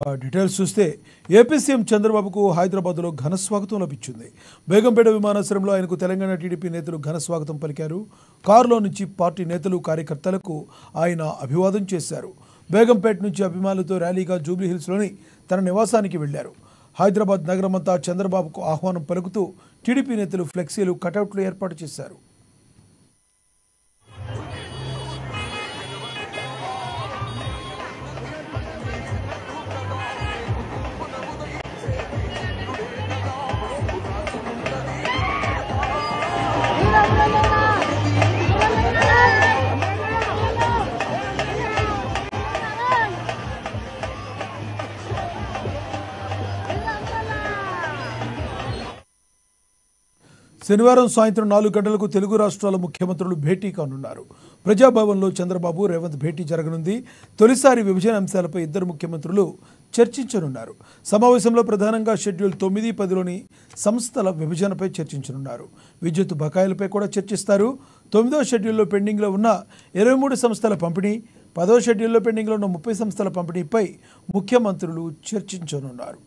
Details చూస్తే AP CM చంద్రబాబుకు హైదరాబాద్లో ఘన స్వాగతం లభించింది. బేగంపేట విమానాశ్రయంలో ఆయనకు తెలంగాణ టీడీపీ నేతలు ఘన స్వాగతం పలికారు. కారులో నుంచి పార్టీ నేతలు కార్యకర్తలకు ఆయన అభివాదం చేశారు. బేగంపేట నుంచి అభిమానులతో ర్యాలీగా జూబ్లీహిల్స్లోని తన నివాసానికి వెళ్లారు. హైదరాబాద్ నగరమంతా చంద్రబాబుకు ఆహ్వానం పలుకుతూ టీడీపీ నేతలు ఫ్లెక్సీలు, కటౌట్లు ఏర్పాటు చేశారు. శనివారం సాయంత్రం 4 గంటలకు తెలుగు రాష్ట్రాల ముఖ్యమంత్రులు భేటీ కానున్నారు. ప్రజాభవన్లో చంద్రబాబు, రేవంత్ భేటీ జరగనుంది. తొలిసారి విభజన అంశాలపై ఇద్దరు ముఖ్యమంత్రులు చర్చించనున్నారు. సమావేశంలో ప్రధానంగా షెడ్యూల్ 9, 10లోని సంస్థల విభజనపై చర్చించనున్నారు. విద్యుత్ బకాయిలపై కూడా చర్చిస్తారు. 9వ షెడ్యూల్లో పెండింగ్లో ఉన్న 23 సంస్థల పంపిణీ, 10వ షెడ్యూల్లో పెండింగ్లో ఉన్న 30 సంస్థల పంపిణీపై ముఖ్యమంత్రులు చర్చించనున్నారు.